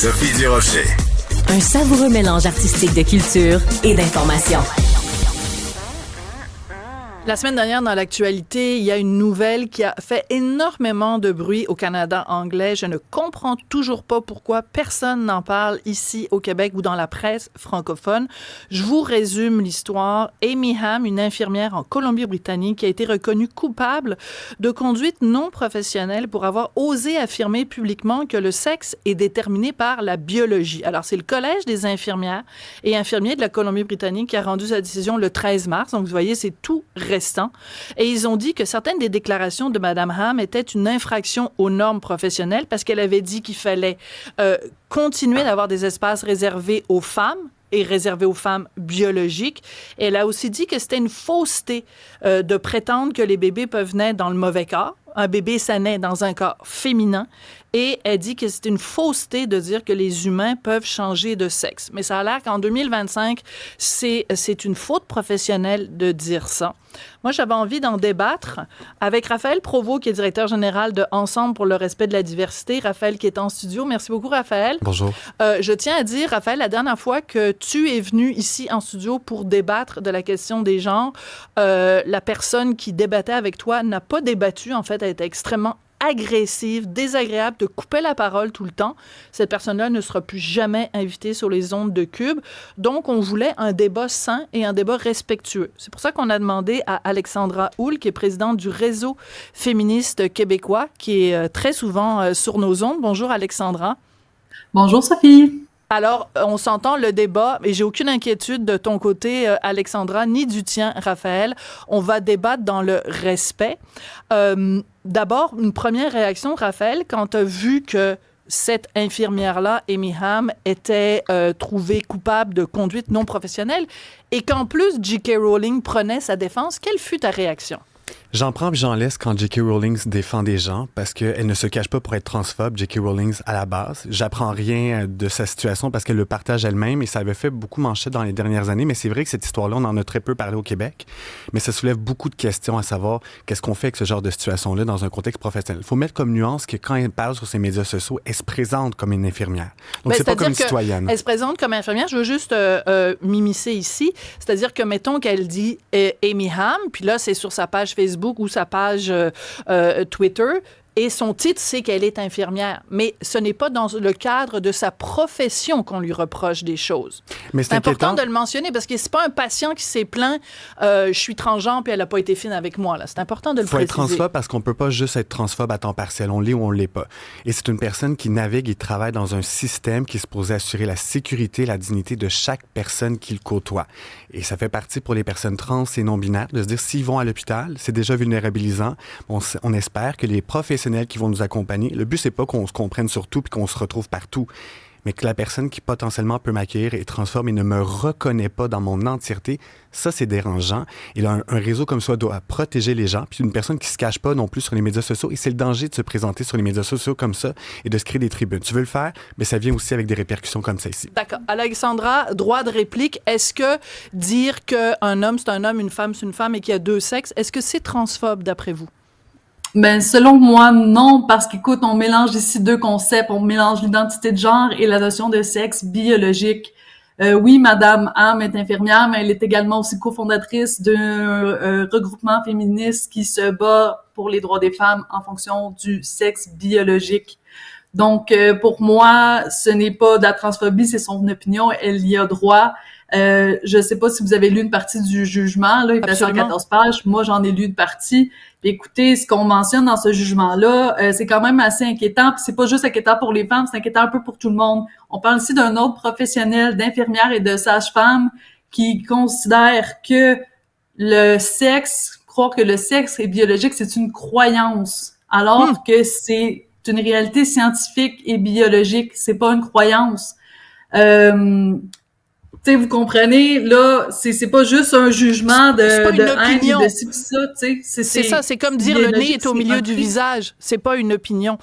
Sophie Durocher. Un savoureux mélange artistique de culture et d'information. La semaine dernière, dans l'actualité, il y a une nouvelle qui a fait énormément de bruit au Canada anglais. Je ne comprends toujours pas pourquoi personne n'en parle ici au Québec ou dans la presse francophone. Je vous résume l'histoire. Amy Hamm, une infirmière en Colombie-Britannique, qui a été reconnue coupable de conduite non professionnelle pour avoir osé affirmer publiquement que le sexe est déterminé par la biologie. Alors, c'est le Collège des infirmières et infirmiers de la Colombie-Britannique qui a rendu sa décision le 13 mars. Donc, vous voyez, c'est tout récent. Et ils ont dit que certaines des déclarations de Mme Hamm étaient une infraction aux normes professionnelles parce qu'elle avait dit qu'il fallait continuer d'avoir des espaces réservés aux femmes et réservés aux femmes biologiques. Et elle a aussi dit que c'était une fausseté de prétendre que les bébés peuvent naître dans le mauvais corps. Un bébé, ça naît dans un corps féminin. Et elle dit que c'est une fausseté de dire que les humains peuvent changer de sexe. Mais ça a l'air qu'en 2025, c'est une faute professionnelle de dire ça. Moi, j'avais envie d'en débattre avec Raphaël Provost, qui est directeur général de Ensemble pour le respect de la diversité. Raphaël qui est en studio. Merci beaucoup, Raphaël. Bonjour. Je tiens à dire, Raphaël, la dernière fois que tu es venu ici en studio pour débattre de la question des genres, la personne qui débattait avec toi n'a pas débattu. En fait, elle était extrêmement agressive, désagréable, te couper la parole tout le temps. Cette personne-là ne sera plus jamais invitée sur les ondes de Cube. Donc, on voulait un débat sain et un débat respectueux. C'est pour ça qu'on a demandé à Alexandra Houle, qui est présidente du Réseau féministe québécois, qui est très souvent sur nos ondes. Bonjour, Alexandra. Bonjour, Sophie. Alors, on s'entend le débat, et j'ai aucune inquiétude de ton côté, Alexandra, ni du tien, Raphaël. On va débattre dans le respect. D'abord, une première réaction, Raphaël, quand tu as vu que cette infirmière-là, Amy Hamm, était trouvée coupable de conduite non professionnelle et qu'en plus, J.K. Rowling prenait sa défense, quelle fut ta réaction? J'en prends puis j'en laisse quand J.K. Rowling défend des gens parce qu'elle ne se cache pas pour être transphobe, J.K. Rowling, à la base. J'apprends rien de sa situation parce qu'elle le partage elle-même et ça avait fait beaucoup manchette dans les dernières années. Mais c'est vrai que cette histoire-là, on en a très peu parlé au Québec. Mais ça soulève beaucoup de questions à savoir qu'est-ce qu'on fait avec ce genre de situation-là dans un contexte professionnel. Il faut mettre comme nuance que quand elle parle sur ses médias sociaux, elle se présente comme une infirmière. Donc, c'est pas comme une citoyenne. Elle se présente comme infirmière. Je veux juste m'immiscer ici. C'est-à-dire que, mettons qu'elle dit Amy Hamm, puis là, c'est sur sa page Facebook ou sa page Twitter, et son titre, c'est qu'elle est infirmière. Mais ce n'est pas dans le cadre de sa profession qu'on lui reproche des choses. Mais c'est important de le mentionner, parce que c'est pas un patient qui s'est plaint je suis transgenre puis elle n'a pas été fine avec moi. Là. C'est important de le préciser. Il faut être transphobe parce qu'on peut pas juste être transphobe à temps partiel. On l'est ou on l'est pas. Et c'est une personne qui navigue et travaille dans un système qui est supposé assurer la sécurité et la dignité de chaque personne qu'il côtoie. Et ça fait partie pour les personnes trans et non-binaires de se dire s'ils vont à l'hôpital, c'est déjà vulnérabilisant. On espère que les professionnels qui vont nous accompagner, le but, c'est pas qu'on se comprenne sur tout puis qu'on se retrouve partout, mais que la personne qui potentiellement peut m'accueillir est transforme et ne me reconnaît pas dans mon entièreté, ça, c'est dérangeant. Et là, un réseau comme ça doit protéger les gens, puis une personne qui se cache pas non plus sur les médias sociaux, et c'est le danger de se présenter sur les médias sociaux comme ça et de se créer des tribunes. Tu veux le faire, mais ça vient aussi avec des répercussions comme ça ici. D'accord. Alexandra, droit de réplique, est-ce que dire qu'un homme, c'est un homme, une femme, c'est une femme et qu'il y a deux sexes, est-ce que c'est transphobe d'après vous? Ben, selon moi, non, parce qu'écoute, on mélange ici deux concepts. On mélange l'identité de genre et la notion de sexe biologique. Oui, Madame Hamm est infirmière, mais elle est également aussi cofondatrice d'un regroupement féministe qui se bat pour les droits des femmes en fonction du sexe biologique. Donc, pour moi, ce n'est pas de la transphobie, c'est son opinion, elle y a droit. Je sais pas si vous avez lu une partie du jugement, là, il fait 114 pages. Moi, j'en ai lu une partie. Puis écoutez, ce qu'on mentionne dans ce jugement-là, c'est quand même assez inquiétant. Puis c'est pas juste inquiétant pour les femmes, c'est inquiétant un peu pour tout le monde. On parle ici d'un autre professionnel d'infirmière et de sage-femme qui considère que croire que le sexe est biologique, c'est une croyance, alors que c'est une réalité scientifique et biologique. C'est pas une croyance. Tu sais, vous comprenez, là, c'est pas juste un jugement de haine, de ci pis ça, tu sais. C'est ça, c'est comme dire le nez est au milieu du visage. C'est pas une opinion.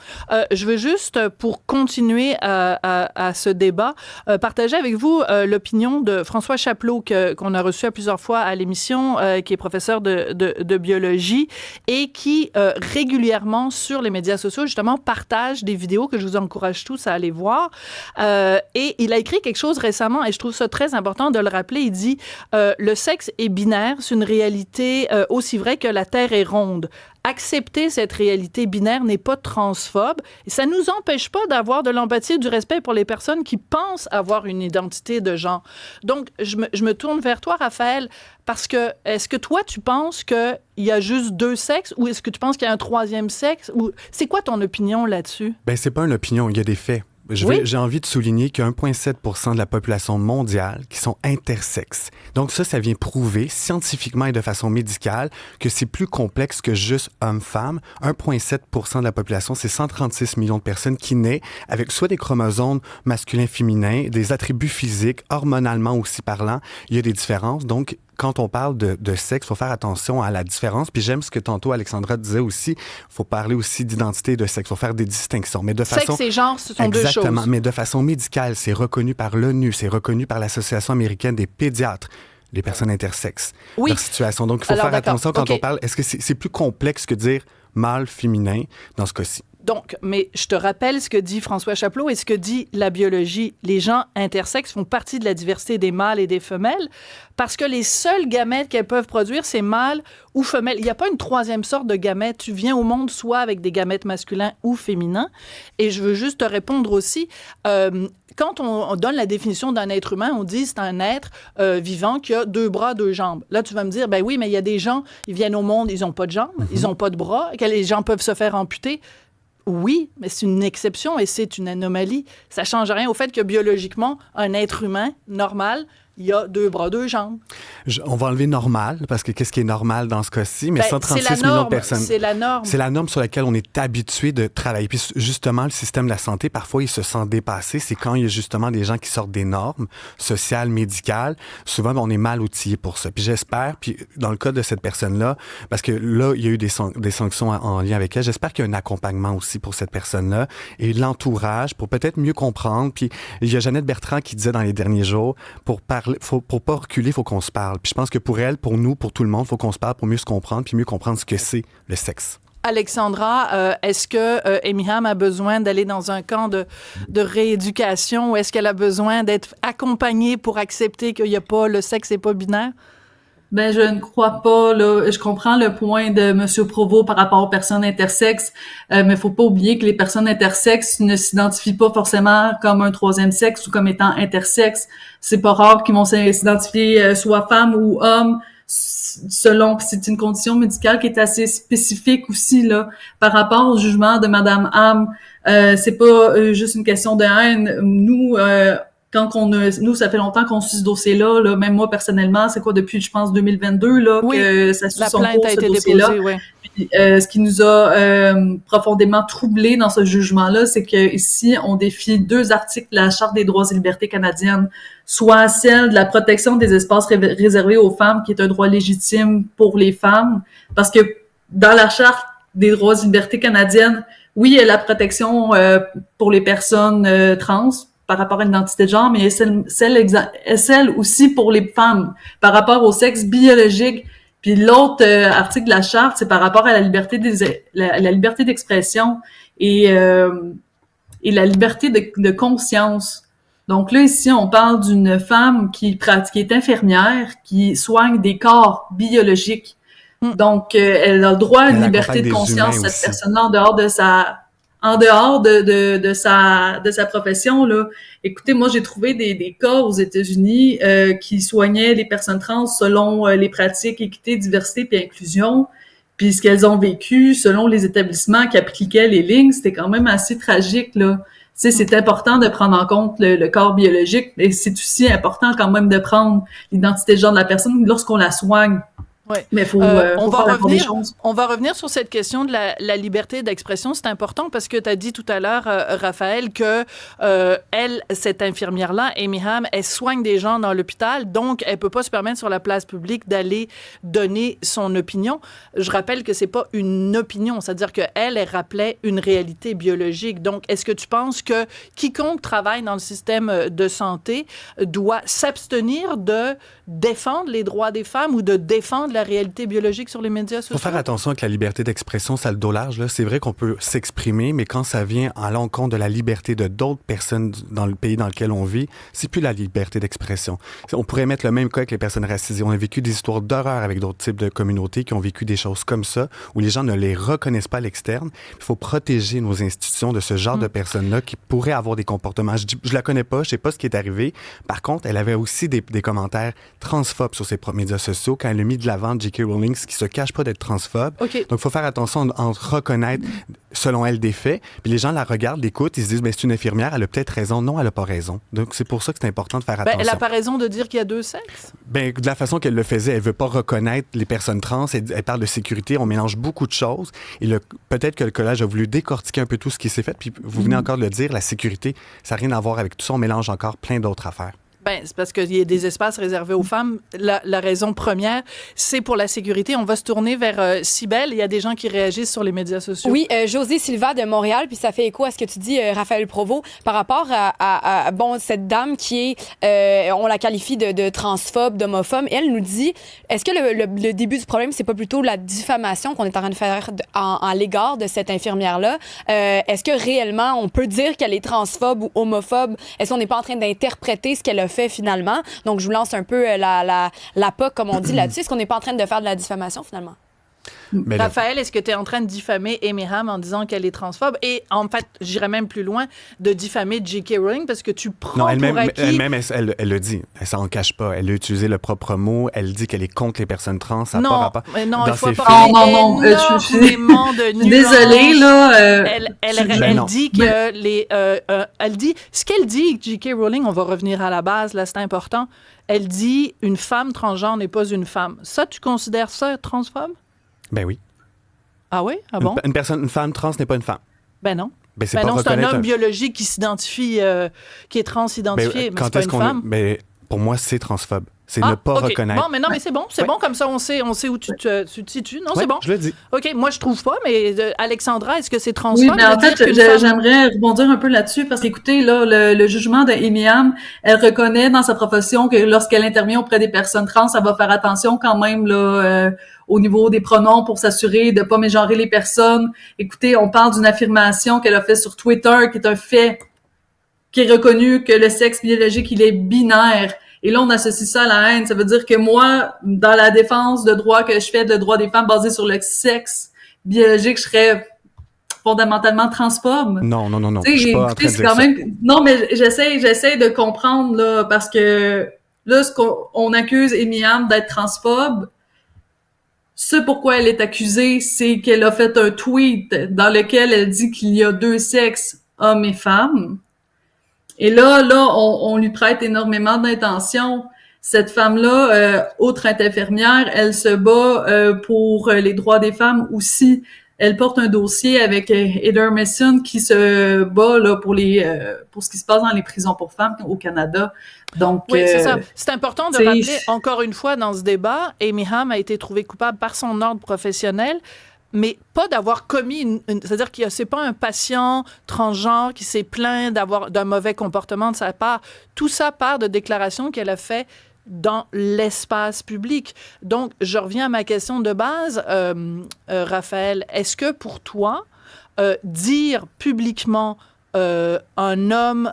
Je veux juste, pour continuer à ce débat, partager avec vous l'opinion de François Chapleau, qu'on a reçu à plusieurs fois à l'émission, qui est professeur de biologie et qui, régulièrement, sur les médias sociaux, justement, partage des vidéos que je vous encourage tous à aller voir. Et il a écrit quelque chose récemment, et je trouve ça très important de le rappeler. Il dit le sexe est binaire, c'est une réalité aussi vraie que la Terre est ronde. Accepter cette réalité binaire n'est pas transphobe et ça nous empêche pas d'avoir de l'empathie et du respect pour les personnes qui pensent avoir une identité de genre. Donc, je me tourne vers toi, Raphaël, parce que est-ce que toi, tu penses qu'il y a juste deux sexes ou est-ce que tu penses qu'il y a un troisième sexe? Ou c'est quoi ton opinion là-dessus? Ben, c'est pas une opinion, il y a des faits. J'ai envie de souligner qu'il y a 1,7% de la population mondiale qui sont intersexes. Donc ça vient prouver scientifiquement et de façon médicale que c'est plus complexe que juste homme-femme. 1,7% de la population, c'est 136 millions de personnes qui naissent avec soit des chromosomes masculins-féminins, des attributs physiques, hormonalement aussi parlant. Il y a des différences. Donc, quand on parle de sexe, il faut faire attention à la différence. Puis j'aime ce que tantôt Alexandra disait aussi. Il faut parler aussi d'identité de sexe. Il faut faire des distinctions. Mais de façon... Sexe et genre, ce sont deux choses. Exactement. Mais de façon médicale, c'est reconnu par l'ONU, c'est reconnu par l'Association américaine des pédiatres, les personnes intersexes, leur situation. Donc, il faut faire attention quand on parle. Est-ce que c'est plus complexe que dire mâle, féminin dans ce cas-ci? Donc, mais je te rappelle ce que dit François Chapleau et ce que dit la biologie. Les gens intersexes font partie de la diversité des mâles et des femelles parce que les seuls gamètes qu'elles peuvent produire, c'est mâles ou femelles. Il n'y a pas une troisième sorte de gamètes. Tu viens au monde soit avec des gamètes masculins ou féminins. Et je veux juste te répondre aussi, quand on donne la définition d'un être humain, on dit c'est un être vivant qui a 2 bras, 2 jambes. Là, tu vas me dire, ben oui, mais il y a des gens, ils viennent au monde, ils n'ont pas de jambes, ils n'ont pas de bras, que les gens peuvent se faire amputer. Oui, mais c'est une exception et c'est une anomalie. Ça ne change rien au fait que biologiquement, un être humain normal, il y a 2 bras, 2 jambes. On va enlever normal, parce que qu'est-ce qui est normal dans ce cas-ci? Mais 136 millions de personnes. C'est la norme. C'est la norme sur laquelle on est habitué de travailler. Puis justement, le système de la santé, parfois, il se sent dépassé. C'est quand il y a justement des gens qui sortent des normes sociales, médicales. Souvent, on est mal outillé pour ça. Puis j'espère, puis dans le cas de cette personne-là, parce que là, il y a eu des sanctions en lien avec elle, j'espère qu'il y a un accompagnement aussi pour cette personne-là et l'entourage pour peut-être mieux comprendre. Puis il y a Jeannette Bertrand qui disait dans les derniers jours, pour pas reculer, il faut qu'on se parle. Puis je pense que pour elle, pour nous, pour tout le monde, il faut qu'on se parle pour mieux se comprendre puis mieux comprendre ce que c'est le sexe. Alexandra, est-ce que Émiham a besoin d'aller dans un camp de rééducation ou est-ce qu'elle a besoin d'être accompagnée pour accepter qu'il n'y a pas, le sexe n'est pas binaire? Ben, je ne crois pas, là. Je comprends le point de Monsieur Provost par rapport aux personnes intersexes, mais faut pas oublier que les personnes intersexes ne s'identifient pas forcément comme un troisième sexe ou comme étant intersexes. C'est pas rare qu'ils vont s'identifier soit femme ou homme, selon, c'est une condition médicale qui est assez spécifique aussi, là. Par rapport au jugement de Madame Ham, c'est pas juste une question de haine. Nous, ça fait longtemps qu'on suit ce dossier-là, là. Même moi, personnellement, c'est quoi, depuis, je pense, 2022, là, oui, que ça suit son cours, ce dossier-là. Déposée, ouais. Puis, ce qui nous a profondément troublés dans ce jugement-là, c'est que ici, on défie 2 articles de la Charte des droits et libertés canadiennes, soit celle de la protection des espaces réservés aux femmes, qui est un droit légitime pour les femmes, parce que dans la Charte des droits et libertés canadiennes, oui, il y a la protection pour les personnes trans, par rapport à l'identité de genre, mais celle aussi pour les femmes, par rapport au sexe biologique. Puis l'autre article de la Charte, c'est par rapport à la liberté la liberté d'expression et la liberté de conscience. Donc là, ici, on parle d'une femme qui est infirmière, qui soigne des corps biologiques. Donc, elle a le droit à une liberté de conscience, cette personne-là, en dehors de sa profession, là. Écoutez, moi, j'ai trouvé des cas aux États-Unis qui soignaient les personnes trans selon les pratiques équité, diversité puis inclusion. Puis ce qu'elles ont vécu selon les établissements qui appliquaient les lignes, c'était quand même assez tragique, là. Tu sais, c'est important de prendre en compte le corps biologique, mais c'est aussi important quand même de prendre l'identité de genre de la personne lorsqu'on la soigne. Ouais. Mais on va faire revenir. des choses. On va revenir sur cette question de la liberté d'expression. C'est important parce que tu as dit tout à l'heure, Raphaël, que elle, cette infirmière-là, Amy Hamm, elle soigne des gens dans l'hôpital, donc elle peut pas se permettre sur la place publique d'aller donner son opinion. Je rappelle que c'est pas une opinion, c'est-à-dire que elle rappelait une réalité biologique. Donc, est-ce que tu penses que quiconque travaille dans le système de santé doit s'abstenir de défendre les droits des femmes ou de défendre la réalité biologique sur les médias sociaux? Il faut faire attention avec la liberté d'expression, ça a le dos large. Là. C'est vrai qu'on peut s'exprimer, mais quand ça vient à l'encontre de la liberté de d'autres personnes dans le pays dans lequel on vit, c'est plus la liberté d'expression. On pourrait mettre le même cas avec les personnes racisées. On a vécu des histoires d'horreur avec d'autres types de communautés qui ont vécu des choses comme ça, où les gens ne les reconnaissent pas à l'externe. Il faut protéger nos institutions de ce genre de personnes-là qui pourraient avoir des comportements. Je la connais pas, je sais pas ce qui est arrivé. Par contre, elle avait aussi des commentaires transphobes sur ses médias sociaux quand elle a mis de l'avant J.K. Rowling, qui se cache pas d'être transphobe. Okay. Donc, il faut faire attention à reconnaître, selon elle, des faits. Puis les gens la regardent, l'écoutent, ils se disent, c'est une infirmière, elle a peut-être raison. Non, elle a pas raison. Donc, c'est pour ça que c'est important de faire attention. Elle a pas raison de dire qu'il y a deux sexes? De la façon qu'elle le faisait, elle veut pas reconnaître les personnes trans. Elle parle de sécurité. On mélange beaucoup de choses. Et peut-être que le collège a voulu décortiquer un peu tout ce qui s'est fait. Puis vous venez encore de le dire, la sécurité, ça n'a rien à voir avec tout ça. On mélange encore plein d'autres affaires. C'est parce qu'il y a des espaces réservés aux femmes. La raison première, c'est pour la sécurité. On va se tourner vers Cybèle. Il y a des gens qui réagissent sur les médias sociaux. Oui, José Silva de Montréal, puis ça fait écho à ce que tu dis, Raphaël Provost, par rapport à cette dame qui est, on la qualifie de transphobe, d'homophobe. Elle nous dit, est-ce que le début du problème, c'est pas plutôt la diffamation qu'on est en train de faire en l'égard de cette infirmière-là? Est-ce que réellement, on peut dire qu'elle est transphobe ou homophobe? Est-ce qu'on n'est pas en train d'interpréter ce qu'elle a fait finalement? Donc, je vous lance un peu la POC, comme on dit là-dessus. Est-ce qu'on n'est pas en train de faire de la diffamation, finalement? Mais Raphaël, est-ce que tu es en train de diffamer Amy Hamm en disant qu'elle est transphobe? Et en fait, j'irais même plus loin de diffamer J.K. Rowling parce que tu prends non, elle-même, pour acquis... elle le dit. Elle s'en cache pas. Elle a utilisé le propre mot. Elle dit qu'elle est contre les personnes trans. Ça n'a pas rapport. Non, il faut pas pas non. énormément de nuances. Désolée, là. Elle dit que les... elle dit... Ce qu'elle dit, J.K. Rowling, on va revenir à la base, là, c'est important. Elle dit « Une femme transgenre n'est pas une femme ». Ça, tu considères ça transphobe? Ben oui. Ah oui? Ah bon? Une femme trans n'est pas une femme. Ben non. Ben, c'est un homme biologique qui s'identifie, qui est transidentifié, mais c'est pas une femme. Pour moi, c'est transphobe. C'est ne pas reconnaître. Bon, mais non, mais c'est bon, comme ça, on sait où tu te situes. Non, c'est bon. Je le dis. OK, moi, je trouve pas, mais Alexandra, est-ce que c'est transphobe? Oui, mais en fait, j'aimerais rebondir un peu là-dessus parce qu'écoutez, là, le jugement de Amy Hamm, elle reconnaît dans sa profession que lorsqu'elle intervient auprès des personnes trans, elle va faire attention quand même, là, au niveau des pronoms pour s'assurer de pas mégenrer les personnes. Écoutez, on parle d'une affirmation qu'elle a fait sur Twitter, qui est un fait qui est reconnu que le sexe biologique, il est binaire. Et là, on associe ça à la haine. Ça veut dire que moi, dans la défense de droit que je fais, de droits des femmes basés sur le sexe biologique, je serais fondamentalement transphobe. Non. Je suis pas en train de dire ça. Non, mais j'essaie de comprendre, là, parce que là, on accuse Amy Hamm d'être transphobe. Ce pourquoi elle est accusée, c'est qu'elle a fait un tweet dans lequel elle dit qu'il y a deux sexes, hommes et femmes. Et là, on lui prête énormément d'intention. Cette femme-là, outre être infirmière, elle se bat pour les droits des femmes aussi. Elle porte un dossier avec Heather Mason qui se bat là pour ce qui se passe dans les prisons pour femmes au Canada. Donc, oui, c'est ça. C'est important de rappeler, encore une fois, dans ce débat, Amy Hamm a été trouvée coupable par son ordre professionnel, mais pas d'avoir commis c'est-à-dire que c'est pas un patient transgenre qui s'est plaint d'un mauvais comportement de sa part. Tout ça part de déclarations qu'elle a fait dans l'espace public. Donc, je reviens à ma question de base, Raphaël. Est-ce que pour toi, dire publiquement un homme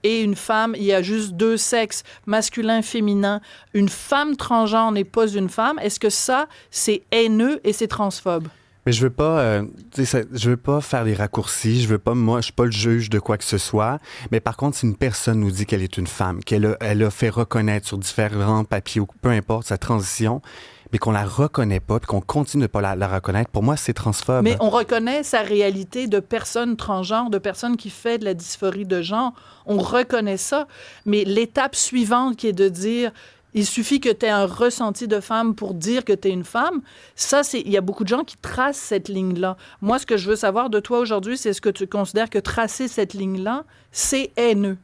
et une femme, il y a juste deux sexes, masculin, féminin, une femme transgenre n'est pas une femme, est-ce que ça, c'est haineux et c'est transphobe? Mais je veux pas faire des raccourcis. Moi, je suis pas le juge de quoi que ce soit. Mais par contre, si une personne nous dit qu'elle est une femme, qu'elle a fait reconnaître sur différents papiers ou peu importe sa transition, mais qu'on la reconnaît pas, puis qu'on continue de pas la reconnaître, pour moi, c'est transphobe. Mais on reconnaît sa réalité de personne transgenre, de personne qui fait de la dysphorie de genre. On reconnaît ça. Mais l'étape suivante qui est de dire Il suffit que tu aies un ressenti de femme pour dire que tu es une femme. Ça, il y a beaucoup de gens qui tracent cette ligne-là. Moi, ce que je veux savoir de toi aujourd'hui, c'est est-ce que tu considères que tracer cette ligne-là, c'est haineux?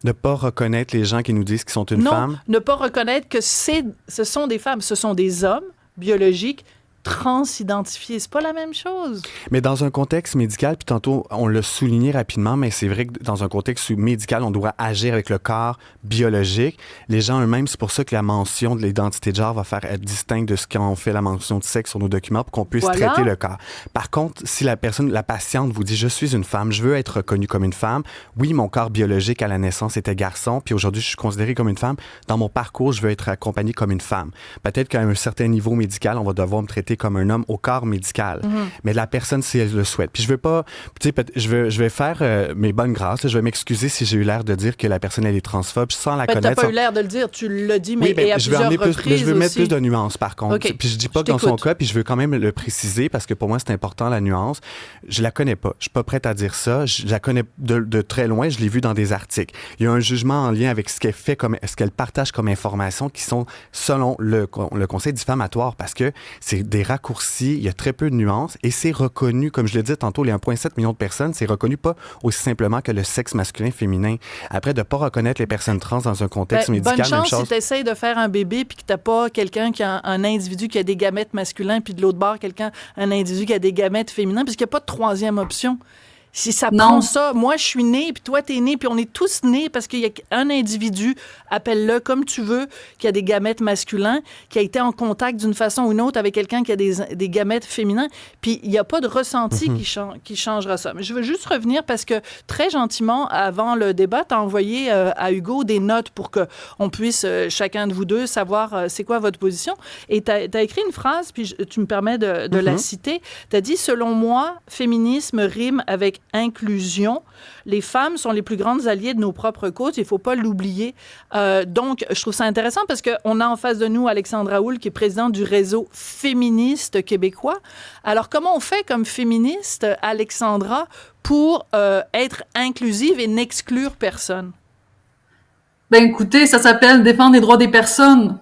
Ne pas reconnaître les gens qui nous disent qu'ils sont une femme? Non, ne pas reconnaître que ce sont des femmes. Ce sont des hommes biologiques transidentifiés. C'est pas la même chose. Mais dans un contexte médical, puis tantôt, on l'a souligné rapidement, mais c'est vrai que dans un contexte médical, on doit agir avec le corps biologique. Les gens eux-mêmes, c'est pour ça que la mention de l'identité de genre va faire être distincte de ce qu'on fait la mention de sexe sur nos documents pour qu'on puisse traiter le corps. Par contre, si la patiente vous dit « Je suis une femme, je veux être reconnue comme une femme. Oui, mon corps biologique à la naissance était garçon, puis aujourd'hui, je suis considérée comme une femme. Dans mon parcours, je veux être accompagnée comme une femme. » Peut-être qu'à un certain niveau médical, on va devoir me traiter comme un homme au corps médical. Mais la personne, si elle le souhaite. Puis je veux pas, tu sais, je vais faire mes bonnes grâces. Là, je vais m'excuser si j'ai eu l'air de dire que la personne, elle est transphobe sans la connaître. T'as pas eu l'air de le dire, tu l'as dit, mais oui, à plusieurs reprises mais je veux mettre aussi. plus de nuances, par contre. Okay. Puis je dis pas que dans son cas, puis je veux quand même le préciser parce que pour moi, c'est important, la nuance. Je la connais pas. Je suis pas prête à dire ça. Je la connais de très loin. Je l'ai vu dans des articles. Il y a un jugement en lien avec ce qu'elle fait, ce qu'elle partage comme information qui sont, selon le Conseil diffamatoire, parce que c'est des raccourcis, il y a très peu de nuances et c'est reconnu, comme je l'ai dit tantôt, les 1,7 million de personnes, c'est reconnu pas aussi simplement que le sexe masculin-féminin. Après, de pas reconnaître les personnes trans dans un contexte médical, bonne chance même chose. si tu essaies de faire un bébé puis que t'as pas quelqu'un qui a un individu qui a des gamètes masculins puis de l'autre bord, un individu qui a des gamètes féminins, parce qu'il n'y a pas de troisième option. Si ça prend ça, moi je suis née, puis toi t'es né, puis on est tous nés parce qu'il y a un individu, appelle-le comme tu veux, qui a des gamètes masculins, qui a été en contact d'une façon ou une autre avec quelqu'un qui a des gamètes féminins, puis il n'y a pas de ressenti qui changera ça. Mais je veux juste revenir parce que très gentiment, avant le débat, t'as envoyé à Hugo des notes pour qu'on puisse, chacun de vous deux, savoir c'est quoi votre position. Et t'as écrit une phrase, puis tu me permets de la citer. T'as dit « Selon moi, féminisme rime avec inclusion. Les femmes sont les plus grandes alliées de nos propres causes. Il ne faut pas l'oublier. » Donc, je trouve ça intéressant parce qu'on a en face de nous Alexandra Houle, qui est présidente du réseau féministe québécois. Alors, comment on fait comme féministe, Alexandra, pour être inclusive et n'exclure personne? Ben écoutez, ça s'appelle défendre les droits des personnes.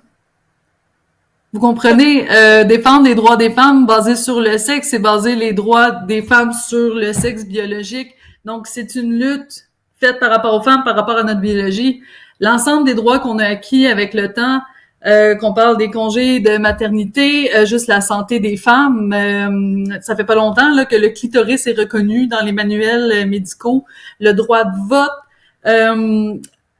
Vous comprenez, défendre les droits des femmes basés sur le sexe, c'est baser les droits des femmes sur le sexe biologique. Donc, c'est une lutte faite par rapport aux femmes, par rapport à notre biologie. L'ensemble des droits qu'on a acquis avec le temps, qu'on parle des congés de maternité, juste la santé des femmes, ça fait pas longtemps là, que le clitoris est reconnu dans les manuels médicaux, le droit de vote,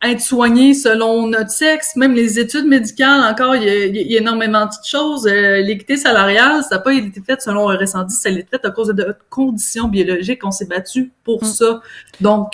être soigné selon notre sexe, même les études médicales, encore, il y a énormément de choses. L'équité salariale, ça n'a pas été fait selon un ressenti, ça a été fait à cause de notre condition biologique. On s'est battu pour ça. Donc,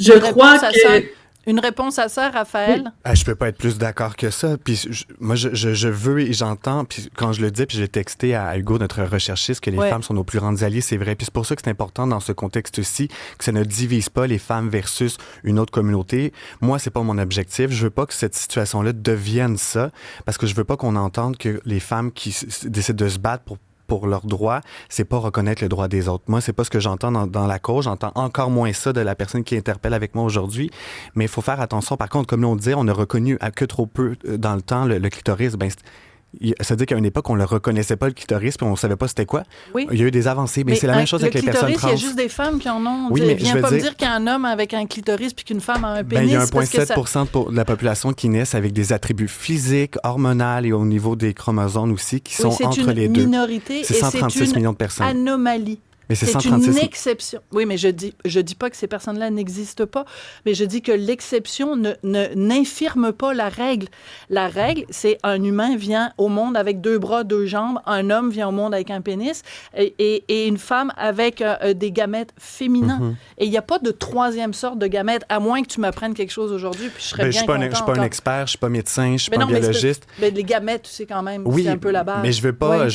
je crois que... Une réponse à ça, Raphaël? Oui. Je peux pas être plus d'accord que ça. Puis moi, je veux et j'entends, puis quand je le dis, puis j'ai texté à Hugo, notre recherchiste, que les femmes sont nos plus grandes alliées, c'est vrai. Puis c'est pour ça que c'est important dans ce contexte-ci que ça ne divise pas les femmes versus une autre communauté. Moi, c'est pas mon objectif. Je veux pas que cette situation-là devienne ça, parce que je veux pas qu'on entende que les femmes qui décident de se battre pour leurs droits, c'est pas reconnaître le droit des autres. Moi, c'est pas ce que j'entends dans la cause. J'entends encore moins ça de la personne qui interpelle avec moi aujourd'hui. Mais il faut faire attention. Par contre, comme on dit, on a reconnu que trop peu dans le temps le clitoris. Ben, ça veut dire qu'à une époque, on ne reconnaissait pas le clitoris puis on ne savait pas c'était quoi. Oui. Il y a eu des avancées, mais c'est la même chose avec les personnes trans. Il y a juste des femmes qui en ont. Oui, mais viens pas me dire qu'il y a un homme avec un clitoris puis qu'une femme a un pénis. Il y a 1,7% de la population qui naissent avec des attributs physiques, hormonaux et au niveau des chromosomes aussi qui sont entre les deux. C'est une minorité c'est 136 millions de personnes. Anomalie. Mais c'est une exception. Oui, mais je dis pas que ces personnes-là n'existent pas, mais je dis que l'exception n'infirme pas la règle. La règle, c'est un humain vient au monde avec 2 bras, 2 jambes, un homme vient au monde avec un pénis et une femme avec des gamètes féminins. Et il n'y a pas de troisième sorte de gamètes, à moins que tu m'apprennes quelque chose aujourd'hui, puis je serais bien contente. Je suis pas un expert, je suis pas médecin, je suis pas un biologiste. Mais les gamètes, tu sais quand même, oui, c'est un peu la base. Mais je veux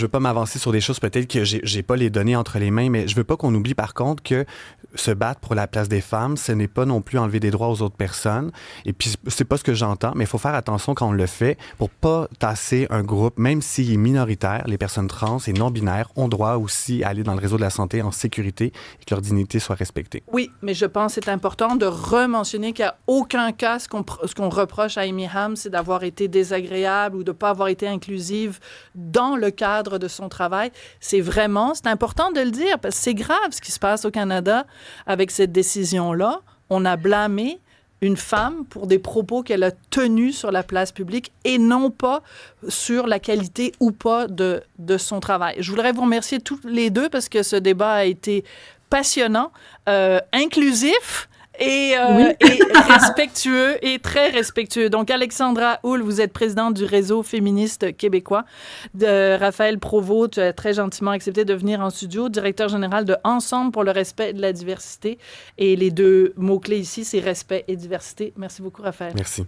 pas m'avancer sur des choses peut-être que j'ai pas les données entre les mains, mais Mais je veux pas qu'on oublie par contre que se battre pour la place des femmes, ce n'est pas non plus enlever des droits aux autres personnes. Et puis, c'est pas ce que j'entends, mais il faut faire attention quand on le fait pour pas tasser un groupe, même s'il est minoritaire. Les personnes trans et non-binaires ont droit aussi à aller dans le réseau de la santé en sécurité et que leur dignité soit respectée. Oui, mais je pense que c'est important de rementionner qu'il n'y a aucun cas, ce qu'on reproche à Amy Ham, c'est d'avoir été désagréable ou de ne pas avoir été inclusive dans le cadre de son travail. C'est important de le dire, parce que c'est grave ce qui se passe au Canada avec cette décision-là. On a blâmé une femme pour des propos qu'elle a tenus sur la place publique et non pas sur la qualité ou pas de son travail. Je voudrais vous remercier tous les deux parce que ce débat a été passionnant, inclusif et respectueux et très respectueux. Donc, Alexandra Houle, vous êtes présidente du Réseau féministe québécois. Raphaël Provost, tu as très gentiment accepté de venir en studio, directeur général de Ensemble pour le respect de la diversité. Et les deux mots-clés ici, c'est respect et diversité. Merci beaucoup, Raphaël. Merci.